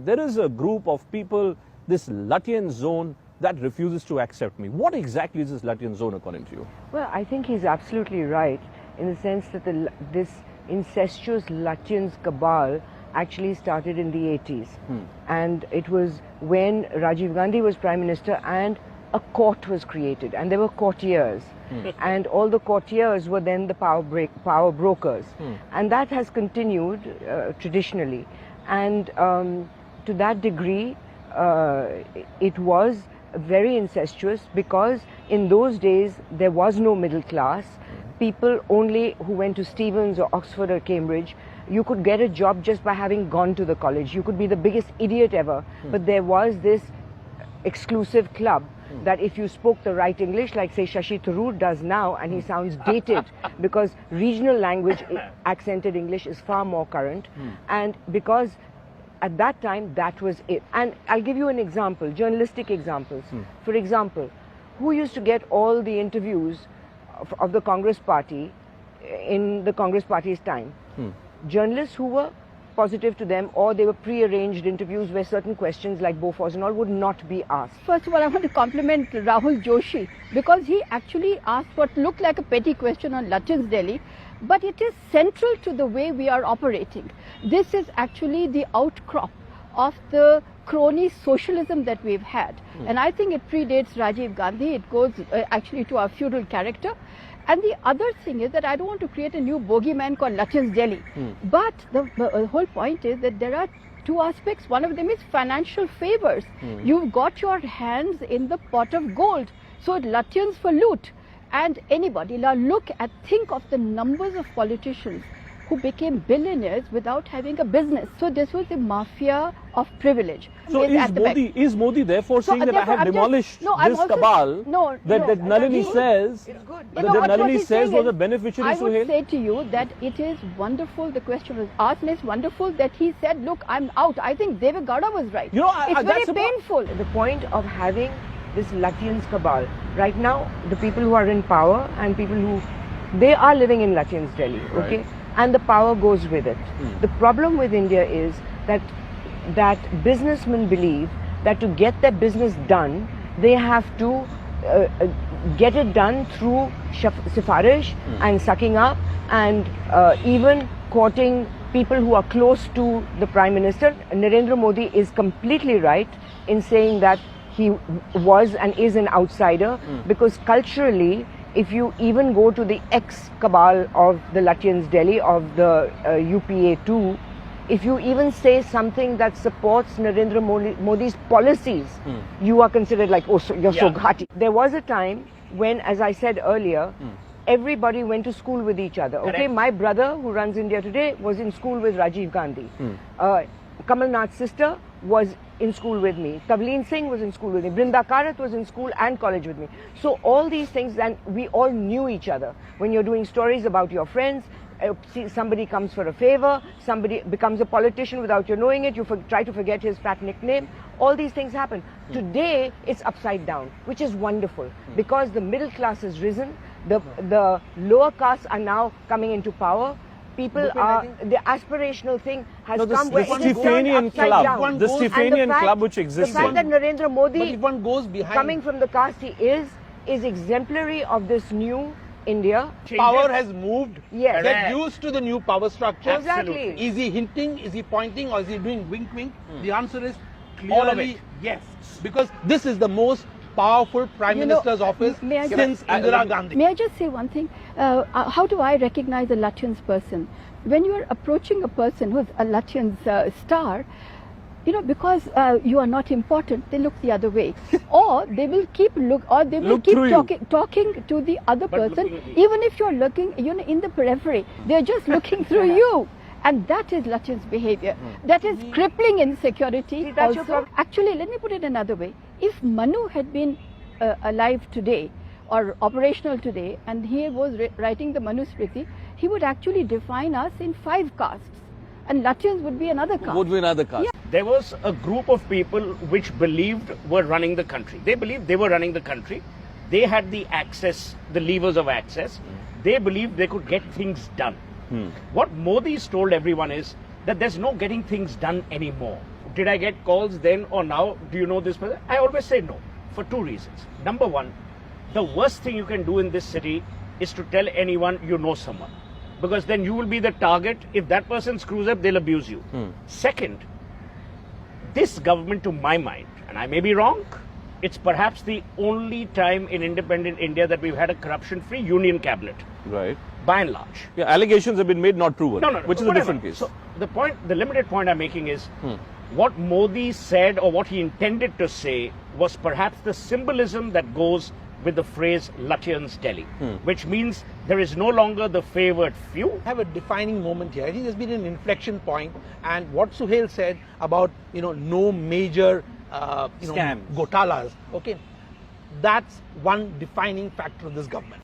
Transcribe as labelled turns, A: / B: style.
A: There is a group of people, this Lutyens zone, that refuses to accept me. What exactly is this Lutyens zone according to you?
B: Well, I think he's absolutely right in the sense that this incestuous Lutyens Kabaal actually started in the 80s. And it was when Rajiv Gandhi was Prime Minister and a court was created, and there were courtiers. And all the courtiers were then the power brokers. And that has continued traditionally. And to that degree, it was very incestuous because in those days there was no middle class. People only who went to Stevens or Oxford or Cambridge, you could get a job just by having gone to the college. You could be the biggest idiot ever, but there was this exclusive club that if you spoke the right English, like say Shashi Tharoor does now, and he sounds dated because regional language accented English is far more current, and because at that time that was it. And I'll give you an example, journalistic examples. For example, who used to get all the interviews of the Congress Party in the Congress Party's time? Journalists who were positive to them, or they were pre-arranged interviews where certain questions like Bofors and all would not be asked.
C: First of all, I want to compliment Rahul Joshi because he actually asked what looked like a petty question on Lutyens Delhi, but it is central to the way we are operating. This is actually the outcrop of the crony socialism that we've had. And I think it predates Rajiv Gandhi. It goes actually to our feudal character. And the other thing is that I don't want to create a new bogeyman called Lutyens Delhi. But the whole point is that there are two aspects. One of them is financial favors. You've got your hands in the pot of gold. So Lutyens for loot. And anybody, now think of the numbers of politicians who became billionaires without having a business. So this was the mafia of privilege.
A: So is Modi therefore saying that I have demolished this cabal that Nalini says was a beneficiary to him?
C: I would say to you that it is wonderful, the question was asked, and it's wonderful that he said, look, I'm out. I think Deve Gowda was right. It's very painful.
B: The point of having this Lutyens Kabaal, right now the people who are in power and people who, they are living in Lutyens Delhi, okay?
A: Right.
B: And the power goes with it. The problem with India is that businessmen believe that to get their business done, they have to get it done through sifarish and sucking up and even courting people who are close to the Prime Minister. Narendra Modi is completely right in saying that he was and is an outsider because culturally, if you even go to the ex-cabal of the Lutyens Delhi, of the UPA2, if you even say something that supports Narendra Modi's policies, you are considered like, oh, so you're so ghati. There was a time when, as I said earlier, everybody went to school with each other. Okay, my brother who runs India Today was in school with Rajiv Gandhi. Kamal Nath's sister was in school with me. Tavleen Singh was in school with me. Brinda Karat was in school and college with me. So all these things, and we all knew each other. When you're doing stories about your friends, somebody comes for a favor, somebody becomes a politician without you knowing it, you try to forget his fat nickname. All these things happen. Today, it's upside down, which is wonderful because the middle class has risen, the lower castes are now coming into power. People are, the aspirational thing has come where it is turned upside down.
A: The Stephanian club which exists.
B: The fact that Narendra Modi, coming from the caste he is exemplary of this new India.
D: Power has moved.
B: Yes.
D: Get used to the new power structure.
B: Exactly.
D: Is he hinting, is he pointing, or is he doing wink wink? The answer is
A: All of
D: clearly
A: it.
D: yes. Because this is the most powerful Prime Minister's office since Indira Gandhi.
C: May I just say one thing? How do I recognize a Lutyens person? When you are approaching a person who's a Lutyens star, because you are not important, they look the other way, or they will keep talking to the other person, even if you're looking, in the periphery. They're just looking through you. And that is Lutyens behavior. That is crippling insecurity. Also, actually, let me put it another way. If Manu had been alive today or operational today, and he was writing the Manusmriti, he would actually define us in 5 castes. And Lutyens would be another caste.
A: Would be another caste.
C: Yeah.
E: There was a group of people which believed were running the country. They believed they were running the country. They had the access, the levers of access. They believed they could get things done. What Modi's told everyone is that there's no getting things done anymore. did I get calls then or now? Do you know this person? I always say no, for two reasons. Number one, the worst thing you can do in this city is to tell anyone you know someone, because then you will be the target. If that person screws up, they'll abuse you. Second, this government, to my mind, and I may be wrong, it's perhaps the only time in independent India that we've had a corruption-free union cabinet.
A: Right.
E: By and large.
A: Yeah, allegations have been made, not proven.
E: No,
A: which is
E: whatever.
A: a different case.
E: So the limited point I'm making is what Modi said or what he intended to say was perhaps the symbolism that goes with the phrase Lutyens Delhi, which means there is no longer the favored few.
D: Have a defining moment here. I think there's been an inflection point, and what Suhail said about no major
A: scams,
D: gotalas. Okay, that's one defining factor of this government.